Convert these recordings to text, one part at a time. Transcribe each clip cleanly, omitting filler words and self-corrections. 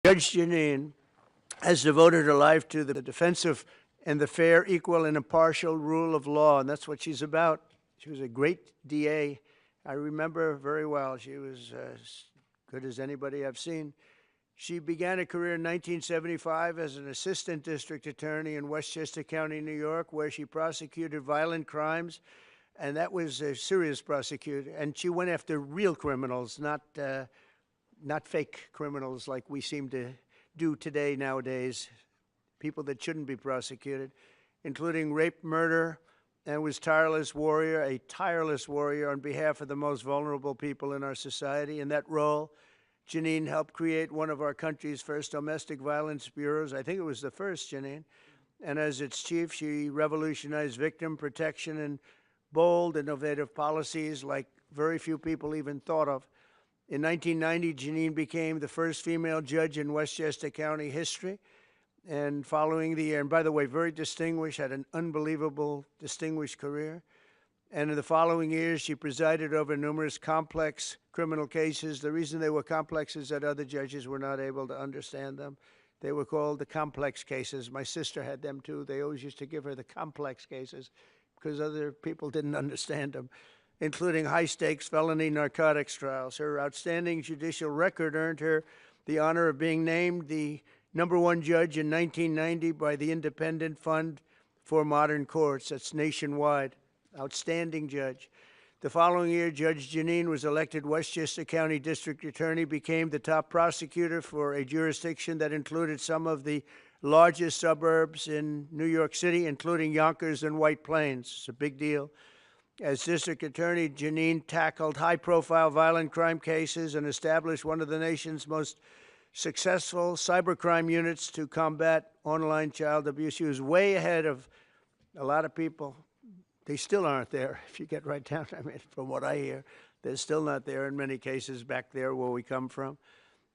Judge Jeanine has devoted her life to the defense of and the fair, equal, and impartial rule of law, and that's what she's about. She was a great DA. I remember her very well. She was as good as anybody I've seen. She began a career in 1975 as an assistant district attorney in Westchester County, New York, where she prosecuted violent crimes, and that was a serious prosecution. And she went after real criminals, not fake criminals like we seem to do today nowadays, people that shouldn't be prosecuted, including rape, murder, and was a tireless warrior on behalf of the most vulnerable people in our society. In that role, Jeanine helped create one of our country's first domestic violence bureaus. I think it was the first, Jeanine. And as its chief, she revolutionized victim protection and bold, innovative policies like very few people even thought of. In 1990, Jeanine became the first female judge in Westchester County history. And following the year, and by the way, very distinguished, had an unbelievable, distinguished career. And in the following years, she presided over numerous complex criminal cases. The reason they were complex is that other judges were not able to understand them. They were called the complex cases. My sister had them too. They always used to give her the complex cases because other people didn't understand them, including high-stakes felony narcotics trials. Her outstanding judicial record earned her the honor of being named the #1 judge in 1990 by the Independent Fund for Modern Courts. That's nationwide. Outstanding judge. The following year, Judge Jeanine was elected Westchester County District Attorney, became the top prosecutor for a jurisdiction that included some of the largest suburbs in New York City, including Yonkers and White Plains. It's a big deal. As district attorney, Jeanine tackled high-profile violent crime cases and established one of the nation's most successful cybercrime units to combat online child abuse. She was way ahead of a lot of people. They still aren't there, if you get right down. I mean, from what I hear, they're still not there in many cases back there where we come from.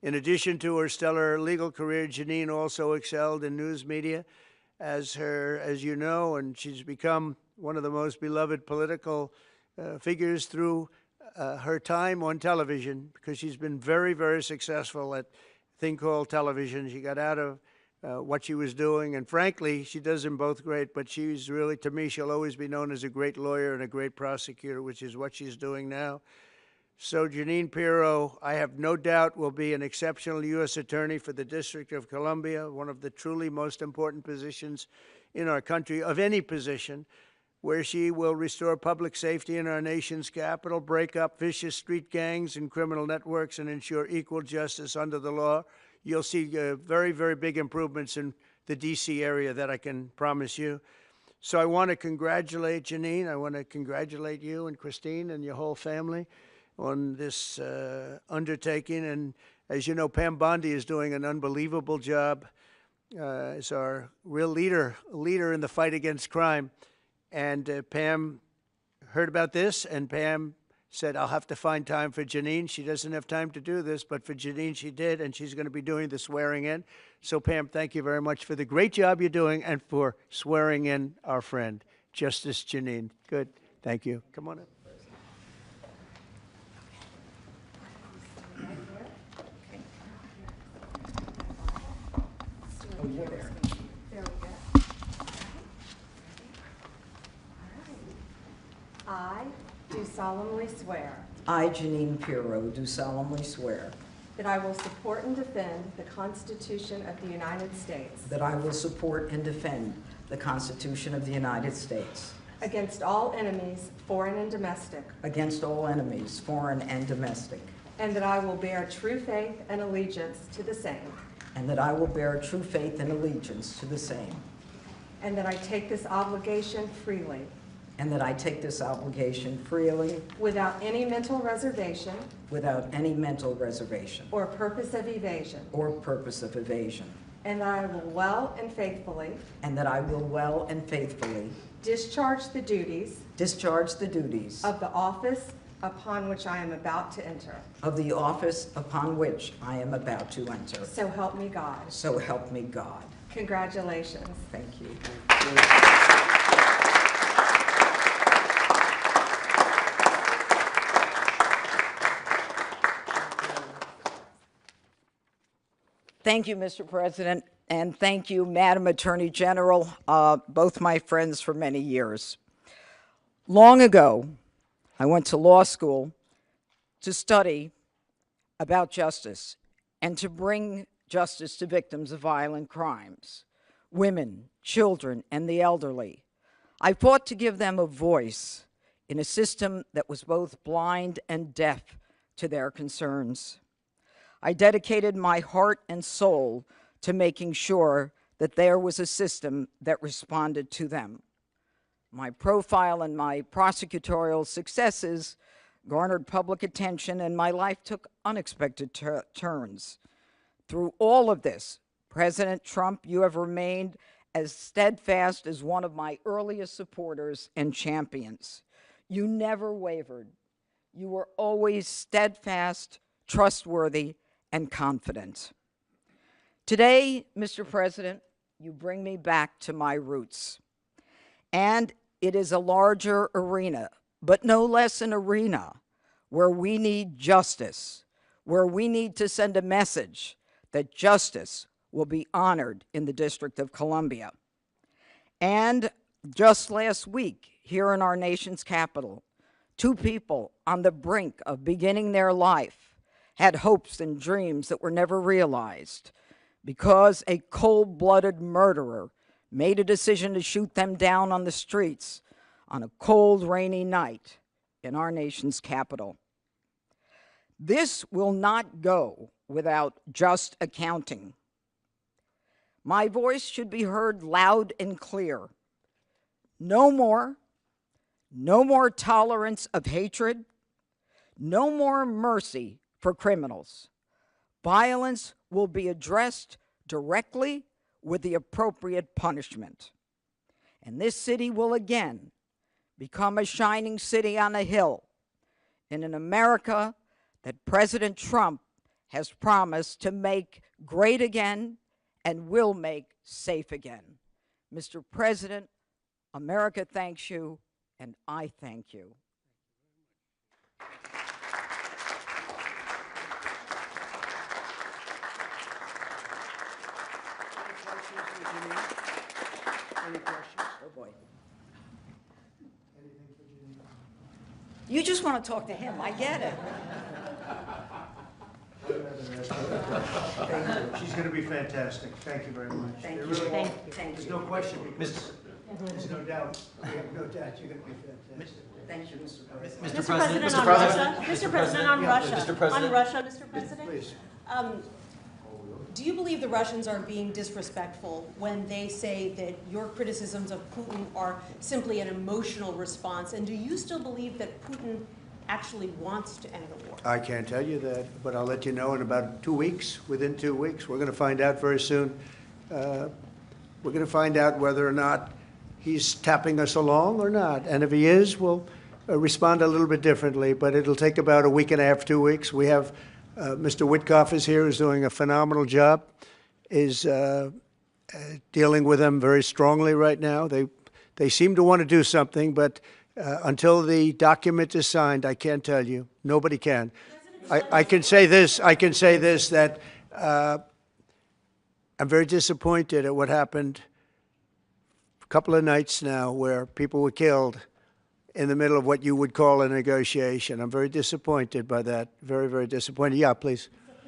In addition to her stellar legal career, Jeanine also excelled in news media as you know, and she's become one of the most beloved political figures through her time on television, because she's been very, very successful at a thing called television. She got out of what she was doing, and frankly, she does them both great, but she's really, to me, she'll always be known as a great lawyer and a great prosecutor, which is what she's doing now. So Jeanine Pirro, I have no doubt, will be an exceptional U.S. attorney for the District of Columbia, one of the truly most important positions in our country, of any position, where she will restore public safety in our nation's capital, break up vicious street gangs and criminal networks, and ensure equal justice under the law. You'll see very, very big improvements in the D.C. area, that I can promise you. So I want to congratulate Jeanine. I want to congratulate you and Christine and your whole family on this undertaking. And as you know, Pam Bondi is doing an unbelievable job as our real leader in the fight against crime. And Pam heard about this, and Pam said, I'll have to find time for Jeanine. She doesn't have time to do this, but for Jeanine she did, and she's going to be doing the swearing in. So Pam, thank you very much for the great job you're doing and for swearing in our friend, Justice Jeanine. Good. Thank you. Come on up. I do solemnly swear I, Jeanine Pirro, do solemnly swear that I will support and defend the Constitution of the United States that I will support and defend the Constitution of the United States against all enemies, foreign and domestic, against all enemies, foreign and domestic, and that I will bear true faith and allegiance to the same, and that I will bear true faith and allegiance to the same, and that I take this obligation freely, and that I take this obligation freely without any mental reservation without any mental reservation or purpose of evasion, or purpose of evasion, and that I will well and faithfully and that I will well and faithfully discharge the duties of the office upon which I am about to enter. So help me God. So help me God. Congratulations. Thank you. Thank you, Mr. President, and thank you, Madam Attorney General, both my friends for many years. Long ago, I went to law school to study about justice and to bring justice to victims of violent crimes, women, children, and the elderly. I fought to give them a voice in a system that was both blind and deaf to their concerns. I dedicated my heart and soul to making sure that there was a system that responded to them. My profile and my prosecutorial successes garnered public attention, and my life took unexpected turns. Through all of this, President Trump, you have remained as steadfast as one of my earliest supporters and champions. You never wavered. You were always steadfast, trustworthy, and confident. Today, Mr. President, you bring me back to my roots. And it is a larger arena, but no less an arena where we need justice, where we need to send a message that justice will be honored in the District of Columbia. And just last week, here in our nation's capital, two people on the brink of beginning their life had hopes and dreams that were never realized because a cold-blooded murderer made a decision to shoot them down on the streets on a cold, rainy night in our nation's capital. This will not go without just accounting. My voice should be heard loud and clear. No more tolerance of hatred, no more mercy for criminals. Violence will be addressed directly with the appropriate punishment. And this city will again become a shining city on a hill in an America that President Trump has promised to make great again and will make safe again. Mr. President, America thanks you, and I thank you. Any questions? Oh boy. You just want to talk to him, I get it. She's going to be fantastic. Thank you very much. Thank you. Really Thank you. Thank There's you. no question, because there's no doubt. We have no doubt you're going to be fantastic. Thank you, Mr. President. Mr. President, on Russia. Mr. President, on Russia. Mr. President. On Russia, Mr. President. Please. Do you believe the Russians are being disrespectful when they say that your criticisms of Putin are simply an emotional response? And do you still believe that Putin actually wants to end the war? I can't tell you that, but I'll let you know in about 2 weeks. Within 2 weeks, we're going to find out very soon. We're going to find out whether or not he's tapping us along or not. And if he is, we'll respond a little bit differently. But it'll take about a week and a half, 2 weeks. We have Mr. Witkoff is here, who's doing a phenomenal job, is dealing with them very strongly right now. They seem to want to do something, but until the document is signed, I can't tell you. Nobody can. I can say this. That I'm very disappointed at what happened a couple of nights now, where people were killed in the middle of what you would call a negotiation. I'm very disappointed by that. Very, very disappointed. Yeah, please. Mr.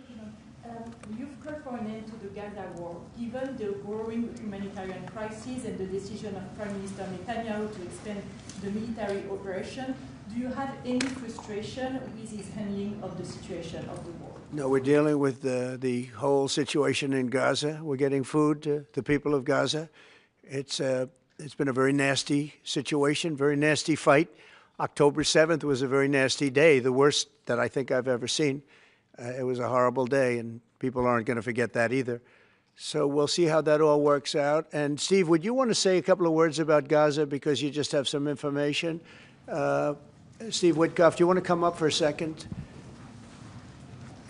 President, you've called for an end to the Gaza war. Given the growing humanitarian crisis and the decision of Prime Minister Netanyahu to expand the military operation, do you have any frustration with his handling of the situation of the war? No, we're dealing with the whole situation in Gaza. We're getting food to the people of Gaza. It's been a very nasty situation, very nasty fight. October 7th was a very nasty day, the worst that I think I've ever seen. It was a horrible day, and people aren't going to forget that either. So we'll see how that all works out. And Steve, would you want to say a couple of words about Gaza, because you just have some information? Steve Witkoff, do you want to come up for a second?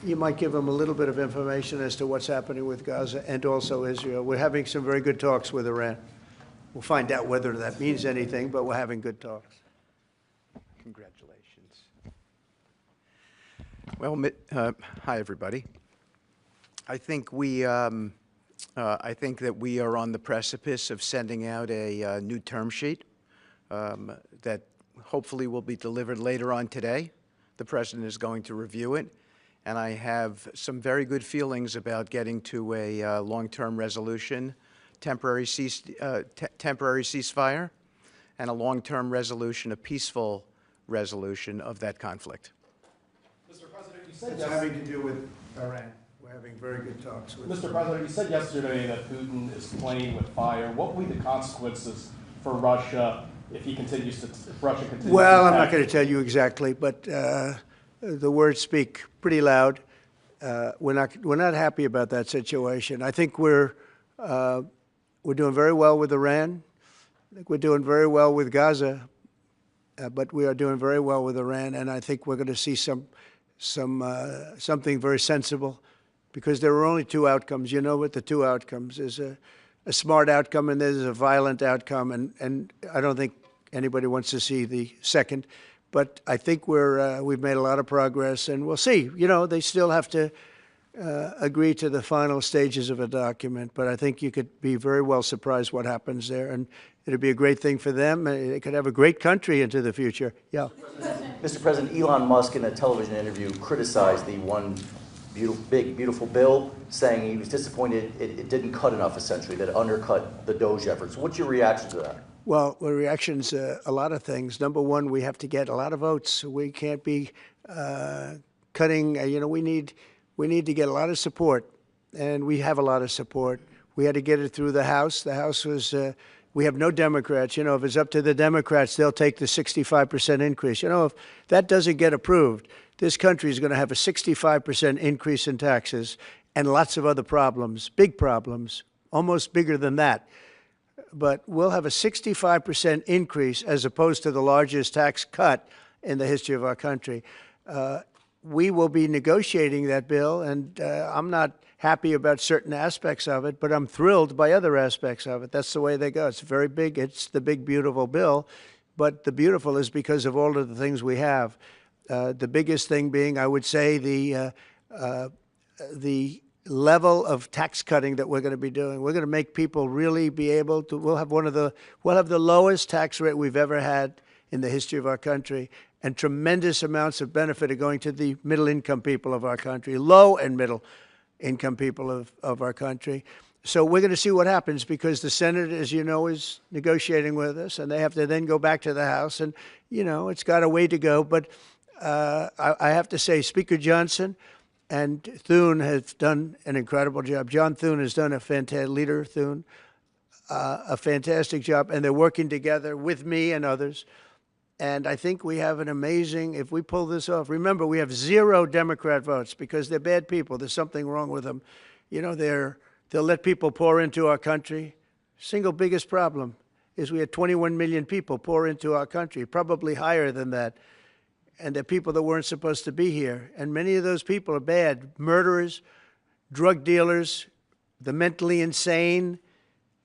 You might give them a little bit of information as to what's happening with Gaza and also Israel. We're having some very good talks with Iran. We'll find out whether that means anything, but we're having good talks. Congratulations. Well, hi, everybody. I think I think that we are on the precipice of sending out a new term sheet that hopefully will be delivered later on today. The President is going to review it, and I have some very good feelings about getting to a long-term resolution, temporary ceasefire, and a long-term resolution, a peaceful resolution of that conflict. Mr. President, you said It's having to do with Iran. We're having very good talks with Mr. President, you said yesterday that Putin is playing with fire. What will be the consequences for Russia if Russia continues Well, to I'm not attack? going to tell you exactly, but the words speak pretty loud. We're not happy about that situation. I think we're doing very well with Iran. I think we're doing very well with Gaza, but we are doing very well with Iran, and I think we're going to see something very sensible, because there are only two outcomes. You know what the two outcomes is: a smart outcome and there's a violent outcome, and I don't think anybody wants to see the second. But I think we've made a lot of progress, and we'll see. You know, they still have to agree to the final stages of a document, but I think you could be very well surprised what happens there, and it'd be a great thing for them. They could have a great country into the future. Yeah. Mr. President, Elon Musk in a television interview criticized the one big, beautiful bill, saying he was disappointed it didn't cut enough, essentially, that it undercut the DOGE efforts. What's your reaction to that? Well, the reaction's a lot of things. Number one, we have to get a lot of votes. We can't be cutting. You know, we need to get a lot of support, and we have a lot of support. We had to get it through the House. The House was. We have no Democrats. You know, if it's up to the Democrats, they'll take the 65% increase. You know, if that doesn't get approved, this country is going to have a 65% increase in taxes and lots of other problems, big problems, almost bigger than that. But we'll have a 65% increase as opposed to the largest tax cut in the history of our country. We will be negotiating that bill, and I'm not happy about certain aspects of it, but I'm thrilled by other aspects of it. That's the way they go. It's very big. It's the big, beautiful bill, but the beautiful is because of all of the things we have. The biggest thing being, I would say, the level of tax cutting that we're going to be doing. We're going to make people really be able to. We'll have the lowest tax rate we've ever had in the history of our country, and tremendous amounts of benefit are going to the middle-income people of our country, low and middle-income people of our country. So we're going to see what happens, because the Senate, as you know, is negotiating with us, and they have to then go back to the House, and, you know, it's got a way to go. But I have to say, Speaker Johnson and Thune have done an incredible job. John Thune has done a fantastic job, and they're working together with me and others. And I think we have an amazing, if we pull this off, remember, we have 0 Democrat votes because they're bad people. There's something wrong with them. You know, they'll let people pour into our country. Single biggest problem is we had 21 million people pour into our country, probably higher than that. And they're people that weren't supposed to be here. And many of those people are bad. Murderers, drug dealers, the mentally insane.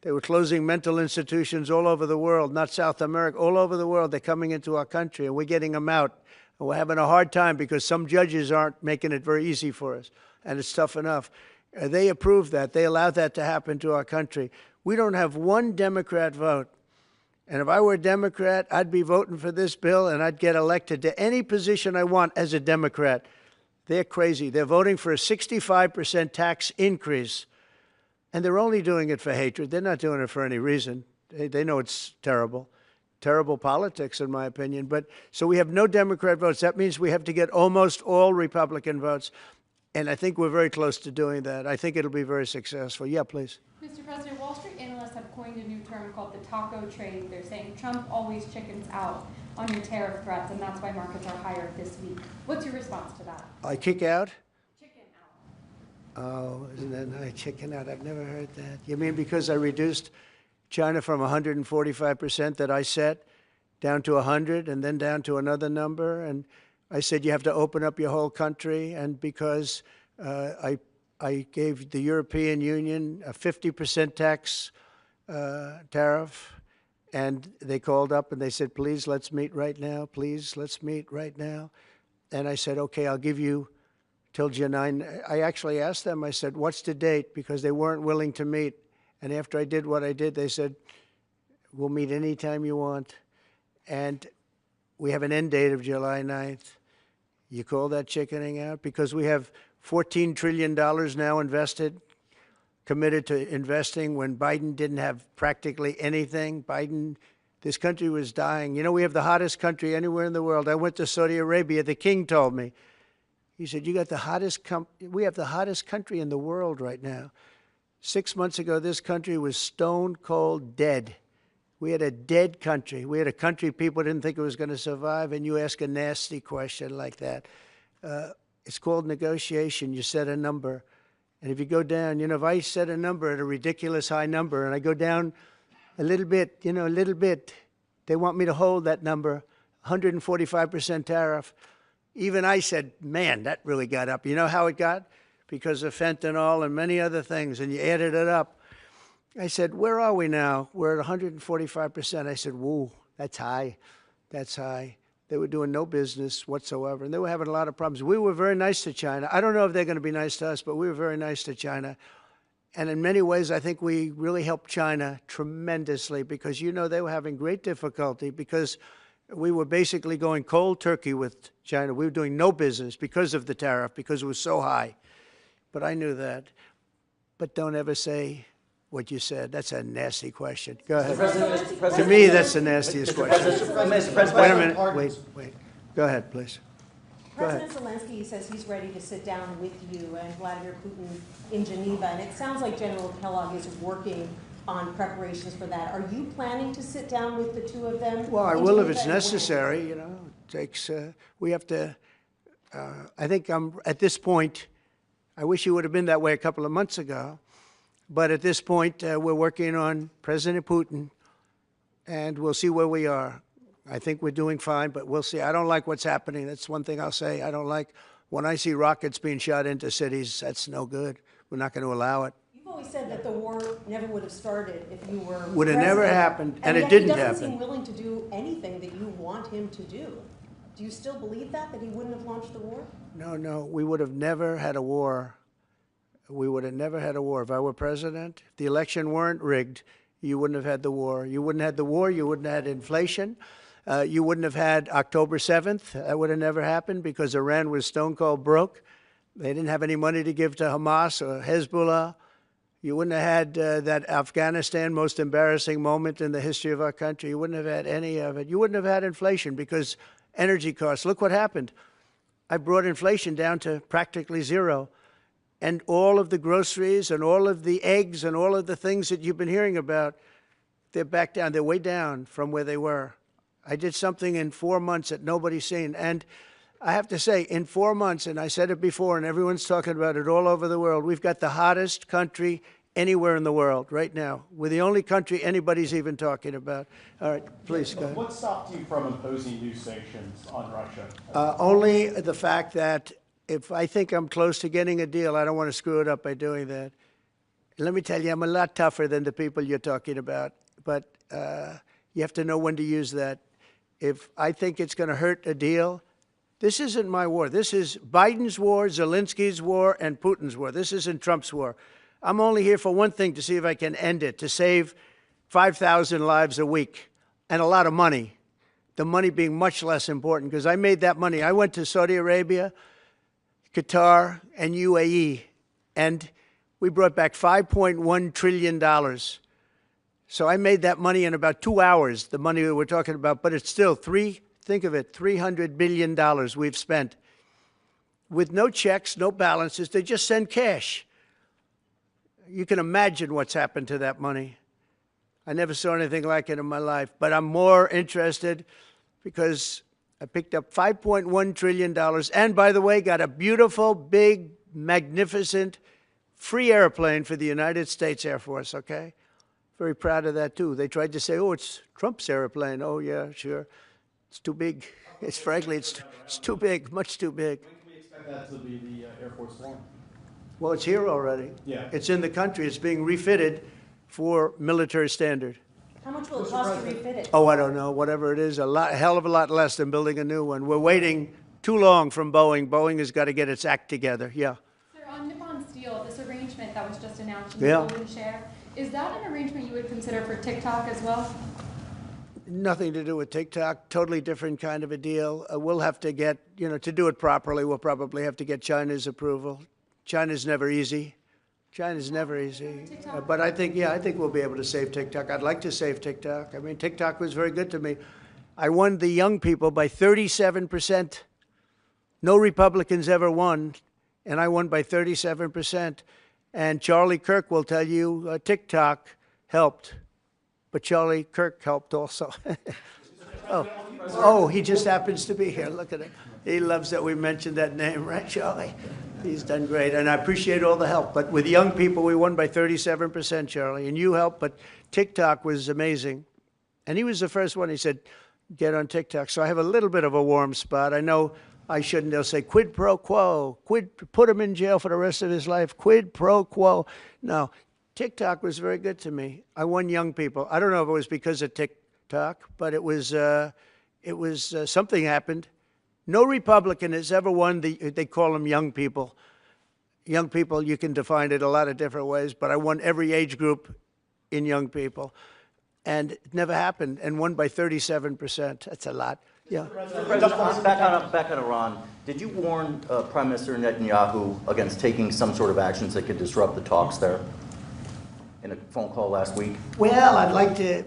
They were closing mental institutions all over the world, not South America, all over the world. They're coming into our country, and we're getting them out. And we're having a hard time because some judges aren't making it very easy for us, and it's tough enough. They approved that. They allowed that to happen to our country. We don't have one Democrat vote. And if I were a Democrat, I'd be voting for this bill, and I'd get elected to any position I want as a Democrat. They're crazy. They're voting for a 65% tax increase. And they're only doing it for hatred. They're not doing it for any reason. They know it's terrible. Terrible politics, in my opinion. But so we have no Democrat votes. That means we have to get almost all Republican votes. And I think we're very close to doing that. I think it'll be very successful. Yeah, please. Mr. President, Wall Street analysts have coined a new term called the taco trade. They're saying Trump always chickens out on your tariff threats, and that's why markets are higher this week. What's your response to that? I kick out? Chicken out. Oh, isn't that nice? Chicken out. I've never heard that. You mean because I reduced China from 145% that I set down to 100 and then down to another number? And I said you have to open up your whole country, and because I gave the European Union a 50% tax tariff, and they called up and they said, please, let's meet right now. Please, let's meet right now. And I said, okay, I'll give you till July. I actually asked them, I said, what's the date? Because they weren't willing to meet. And after I did what I did, they said, we'll meet anytime you want. And we have an end date of July 9th. You call that chickening out? Because we have $14 trillion now invested, committed to investing when Biden didn't have practically anything. This country was dying. You know, we have the hottest country anywhere in the world. I went to Saudi Arabia. The king told me. He said, we have the hottest country in the world right now. 6 months ago, this country was stone cold dead. We had a dead country. We had a country people didn't think it was going to survive, and you ask a nasty question like that. It's called negotiation. You set a number. And if you go down, if I set a number at a ridiculous high number and I go down a little bit, a little bit, they want me to hold that number, 145% tariff. Even I said, man, that really got up. You know how it got? Because of fentanyl and many other things, and you added it up. I said, where are we now? We're at 145%. I said, whoa, that's high. That's high. They were doing no business whatsoever, and they were having a lot of problems. We were very nice to China. I don't know if they're going to be nice to us, but we were very nice to China. And in many ways, I think we really helped China tremendously because, they were having great difficulty because we were basically going cold turkey with China. We were doing no business because of the tariff, because it was so high. But I knew that. But don't ever say what you said. That's a nasty question. Go ahead. Mr. President, To me, that's the nastiest question. Mr. President, Wait a minute. Wait. Go ahead, please. Go ahead. President Zelensky says he's ready to sit down with you and Vladimir Putin in Geneva, and it sounds like General Kellogg is working on preparations for that. Are you planning to sit down with the two of them? Well, I will if it's necessary. It takes. We have to. I think I'm at this point. I wish you would have been that way a couple of months ago, but at this point, we're working on President Putin, and we'll see where we are. I think we're doing fine, but we'll see. I don't like what's happening. That's one thing I'll say. I don't like when I see rockets being shot into cities. That's no good. We're not going to allow it. You've always said that the war never would have started if you were Would have never happened, and it yet didn't he doesn't happen. seem willing to do anything that you want him to do. Do you still believe that he wouldn't have launched the war? No. We would have never had a war. We would have never had a war. If I were president, if the election weren't rigged, you wouldn't have had the war. You wouldn't have had the war. You wouldn't have had inflation. You wouldn't have had October 7th. That would have never happened because Iran was stone cold broke. They didn't have any money to give to Hamas or Hezbollah. You wouldn't have had that Afghanistan most embarrassing moment in the history of our country. You wouldn't have had any of it. You wouldn't have had inflation because energy costs. Look what happened. I brought inflation down to practically zero. And all of the groceries and all of the eggs and all of the things that you've been hearing about, they're back down. They're way down from where they were. I did something in 4 months that nobody's seen. And I have to say, in 4 months, and I said it before, and everyone's talking about it all over the world, we've got the hottest country anywhere in the world right now. We're the only country anybody's even talking about. All right, please go ahead. What stopped you from imposing new sanctions on Russia? Only the fact that if I think I'm close to getting a deal, I don't want to screw it up by doing that. Let me tell you, I'm a lot tougher than the people you're talking about, but you have to know when to use that. If I think it's going to hurt a deal, this isn't my war. This is Biden's war, Zelensky's war, and Putin's war. This isn't Trump's war. I'm only here for one thing, to see if I can end it, to save 5,000 lives a week and a lot of money, the money being much less important, because I made that money. I went to Saudi Arabia, Qatar, and UAE, and we brought back $5.1 trillion. So I made that money in about 2 hours, the money that we're talking about, but it's still think of it, $300 billion we've spent with no checks, no balances. They just send cash. You can imagine what's happened to that money. I never saw anything like it in my life, but I'm more interested because I picked up $5.1 trillion and, by the way, got a beautiful, big, magnificent, free airplane for the United States Air Force, okay? Very proud of that, too. They tried to say, oh, it's Trump's airplane. Oh, yeah, sure. It's too big. Frankly, it's too big, much too big. When can we expect that to be the Air Force One? Well, it's here already. Yeah. It's in the country. It's being refitted for military standard. How much will it cost to refit it? Oh, I don't know. Whatever it is, a hell of a lot less than building a new one. We're waiting too long from Boeing. Boeing has got to get its act together. Yeah. Sir, on Nippon Steel, this arrangement that was just announced in Yeah. the golden share, is that an arrangement you would consider for TikTok as well? Nothing to do with TikTok, totally different kind of a deal. We'll have to get, to do it properly, we'll probably have to get China's approval. China's never easy. China's never easy. But I think we'll be able to save TikTok. I'd like to save TikTok. I mean, TikTok was very good to me. I won the young people by 37%. No Republicans ever won, and I won by 37%. And Charlie Kirk will tell you TikTok helped. But Charlie Kirk helped also. Oh, he just happens to be here. Look at him. He loves that we mentioned that name, right, Charlie? He's done great, and I appreciate all the help. But with young people, we won by 37%, Charlie, and you helped. But TikTok was amazing. And he was the first one. He said, get on TikTok. So I have a little bit of a warm spot. I know I shouldn't. They'll say, quid pro quo, put him in jail for the rest of his life, quid pro quo. No. TikTok was very good to me. I won young people. I don't know if it was because of TikTok, but it was something happened. No Republican has ever won they call them young people. Young people, you can define it a lot of different ways, but I won every age group in young people. And it never happened, and won by 37%. That's a lot. Yeah. Back on Iran, did you warn Prime Minister Netanyahu against taking some sort of actions that could disrupt the talks there? In a phone call last week? Well, I'd like to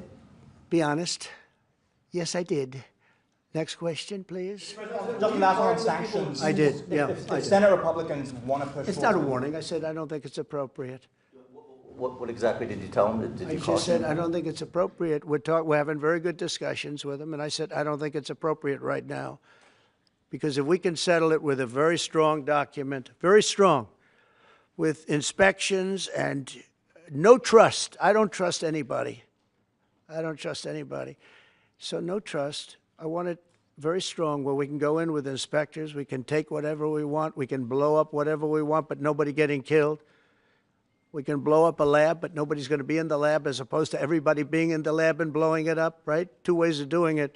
be honest. Yes, I did. Next question, please. Just last on sanctions. I did, yeah. If Senate Republicans want to push It's not a warning. I said I don't think it's appropriate. What exactly did you tell him? Did you I just said I don't think it's appropriate. We're having very good discussions with him, and I said I don't think it's appropriate right now. Because if we can settle it with a very strong document, very strong, with inspections and no trust. I don't trust anybody. I don't trust anybody. So no trust. I want it very strong where we can go in with inspectors. We can take whatever we want. We can blow up whatever we want, but nobody getting killed. We can blow up a lab, but nobody's going to be in the lab, as opposed to everybody being in the lab and blowing it up, right? Two ways of doing it.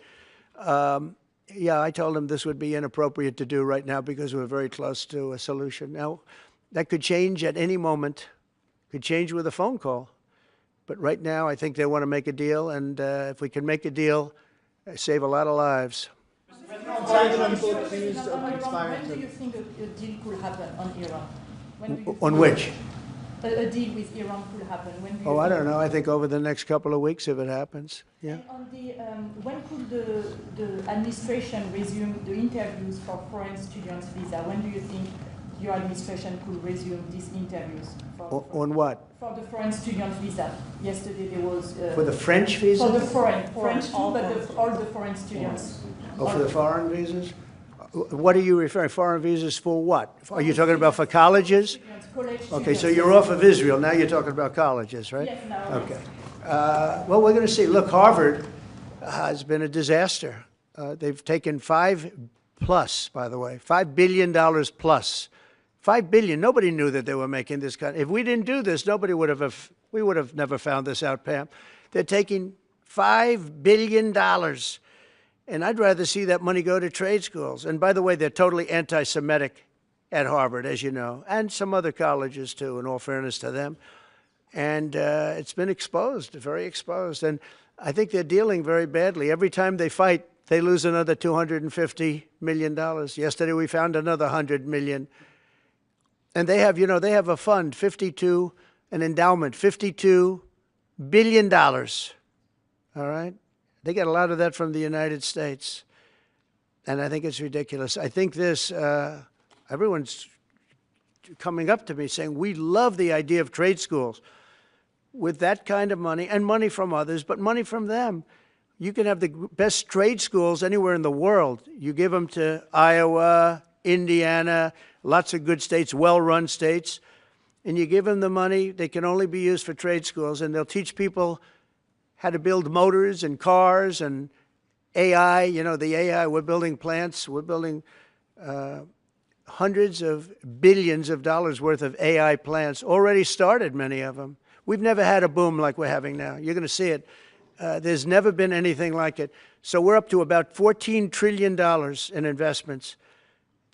Yeah, I told him this would be inappropriate to do right now because we're very close to a solution. Now, that could change at any moment. Could change with a phone call. But right now, I think they want to make a deal, and if we can make a deal, save a lot of lives. When do you think a deal could happen on Iran? On which? A deal with Iran could happen. When do you I don't know. I think over the next couple of weeks, if it happens. Yeah. And on the, when could the administration resume the interviews for foreign students' visa? When do you think your administration could resume these interviews? On what? For the foreign student visa. Yesterday there was... for the French visa? For the French too, but all the foreign students. Oh, for the foreign visas? What are you referring? Foreign visas for what? Are you talking about for colleges? Okay, so you're off of Israel. Now you're talking about colleges, right? Yes, now. Okay. Well, we're going to see. Look, Harvard has been a disaster. They've taken $5 billion plus. $5 billion. Nobody knew that they were making this kind. If we didn't do this, we would have never found this out, Pam. They're taking $5 billion. And I'd rather see that money go to trade schools. And by the way, they're totally anti-Semitic at Harvard, as you know, and some other colleges too, in all fairness to them. And it's been exposed, very exposed. And I think they're dealing very badly. Every time they fight, they lose another $250 million. Yesterday we found another $100 million. And they have, they have a fund, an endowment, $52 billion. All right? They get a lot of that from the United States. And I think it's ridiculous. I think this, everyone's coming up to me saying, we love the idea of trade schools with that kind of money, and money from others, but money from them. You can have the best trade schools anywhere in the world. You give them to Iowa, Indiana, lots of good states, well-run states, and you give them the money. They can only be used for trade schools, and they'll teach people how to build motors and cars and AI. The AI, we're building plants. We're building hundreds of billions of dollars worth of AI plants. Already started, many of them. We've never had a boom like we're having now. You're going to see it. There's never been anything like it. So we're up to about $14 trillion in investments.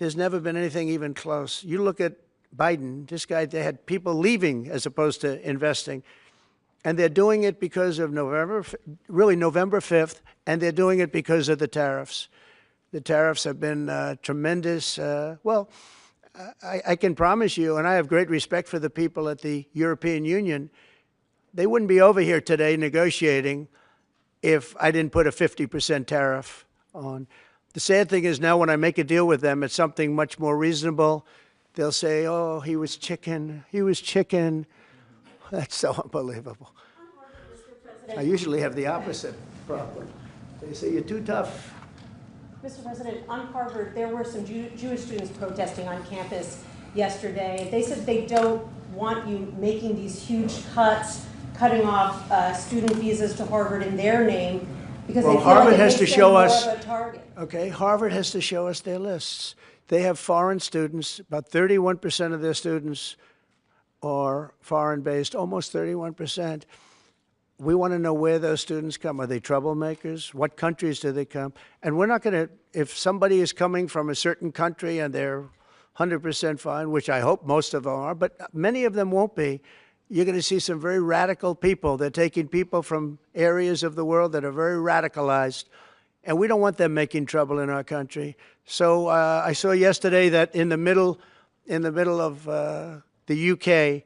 There's never been anything even close. You look at Biden, this guy, they had people leaving as opposed to investing. And they're doing it because of November 5th, and they're doing it because of the tariffs. The tariffs have been tremendous. I can promise you, and I have great respect for the people at the European Union, they wouldn't be over here today negotiating if I didn't put a 50% tariff on. The sad thing is now when I make a deal with them, it's something much more reasonable. They'll say, oh, he was chicken. He was chicken. That's so unbelievable. I usually have the opposite problem. They say, you're too tough. Mr. President, on Harvard, there were some Jewish students protesting on campus yesterday. They said they don't want you making these huge cuts, cutting off student visas to Harvard in their name, because they feel Harvard like it has makes to show them us, more of a target. okay, Harvard has to show us their lists. They have foreign students. About 31% of their students are foreign-based, almost 31%. We want to know where those students come. Are they troublemakers? What countries do they come? And we're not going to, if somebody is coming from a certain country and they're 100% fine, which I hope most of them are, but many of them won't be, you're going to see some very radical people. They're taking people from areas of the world that are very radicalized, and we don't want them making trouble in our country. So I saw yesterday that in the middle of the UK,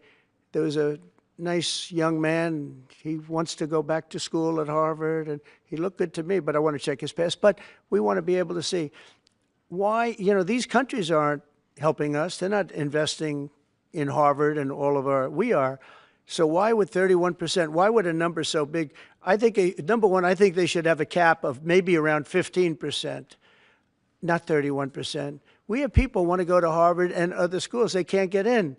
there was a nice young man. He wants to go back to school at Harvard, and he looked good to me, but I want to check his past. But we want to be able to see why, these countries aren't helping us. They're not investing in Harvard and all of our, we are. So why would 31%, why would a number so big? I think, number one, I think they should have a cap of maybe around 15%, not 31%. We have people who want to go to Harvard and other schools. They can't get in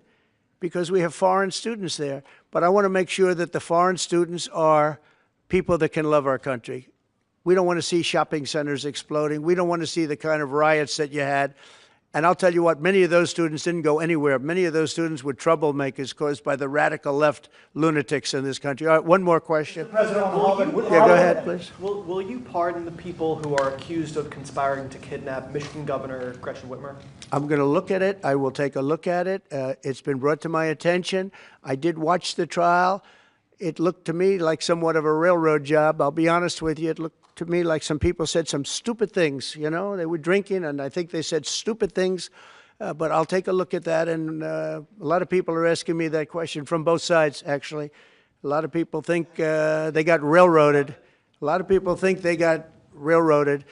because we have foreign students there. But I want to make sure that the foreign students are people that can love our country. We don't want to see shopping centers exploding. We don't want to see the kind of riots that you had. And I'll tell you what, many of those students didn't go anywhere. Many of those students were troublemakers caused by the radical left lunatics in this country. All right, one more question. President, Yeah, go ahead, please. Will you pardon the people who are accused of conspiring to kidnap Michigan Governor Gretchen Whitmer? I'm going to look at it. I will take a look at it. It's been brought to my attention. I did watch the trial. It looked to me like somewhat of a railroad job. I'll be honest with you. It looked to me like some people said some stupid things. They were drinking, and I think they said stupid things. But I'll take a look at that. And a lot of people are asking me that question from both sides, actually. A lot of people think they got railroaded. A lot of people think they got railroaded.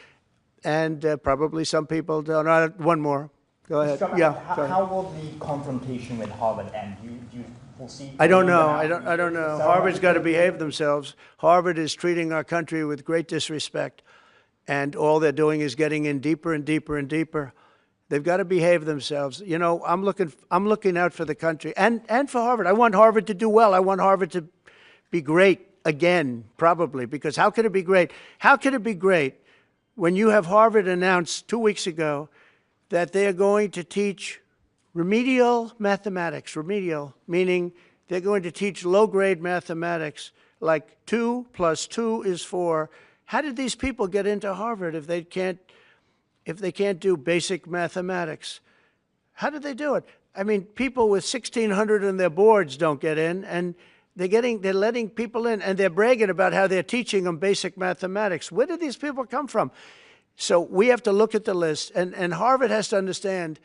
And probably some people don't. One more. Go ahead. How will the confrontation with Harvard end? You foresee? I don't know. I don't know. Harvard's got to behave themselves. Harvard is treating our country with great disrespect, and all they're doing is getting in deeper and deeper and deeper. They've got to behave themselves. I'm looking out for the country and for Harvard. I want Harvard to do well. I want Harvard to be great again, probably, because how could it be great? How could it be great when you have Harvard announced 2 weeks ago that they are going to teach remedial mathematics, remedial, meaning they're going to teach low-grade mathematics, like 2 + 2 is 4. How did these people get into Harvard if they can't do basic mathematics? How did they do it? I mean, people with 1,600 on their boards don't get in, and they're letting people in, and they're bragging about how they're teaching them basic mathematics. Where did these people come from? So we have to look at the list, and Harvard has to understand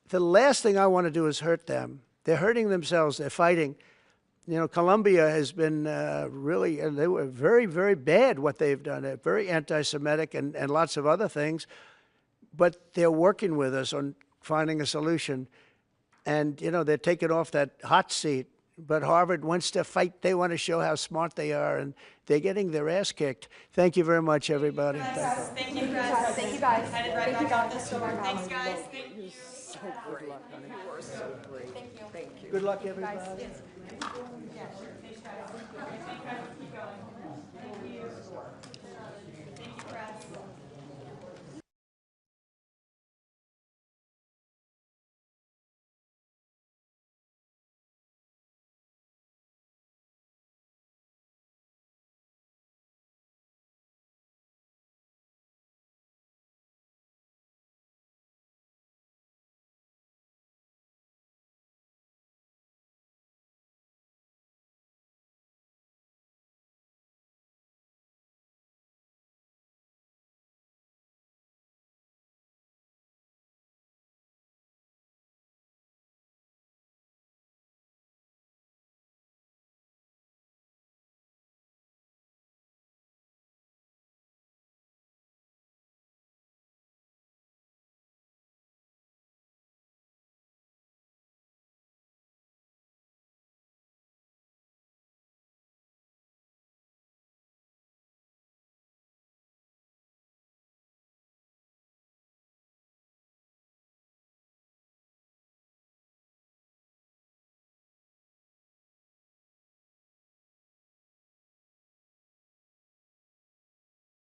the last thing I want to do is hurt them. They're hurting themselves. They're fighting. Columbia has been really, they were very, very bad what they've done. They're very anti-Semitic and lots of other things. But they're working with us on finding a solution. And, they're taking off that hot seat. But Harvard wants to fight. They want to show how smart they are. And they're getting their ass kicked. Thank you very much, everybody. Thank you, guys. Thank you, guys. Headed right back out this door. Thanks, guys. Thank you. So good luck, honey. You are so great. Thank you. Thank you. Good luck, everybody. Guys, yes. Yeah, sure. Thanks, guys. Thanks, guys. Keep going. Thank you. Thank you, press.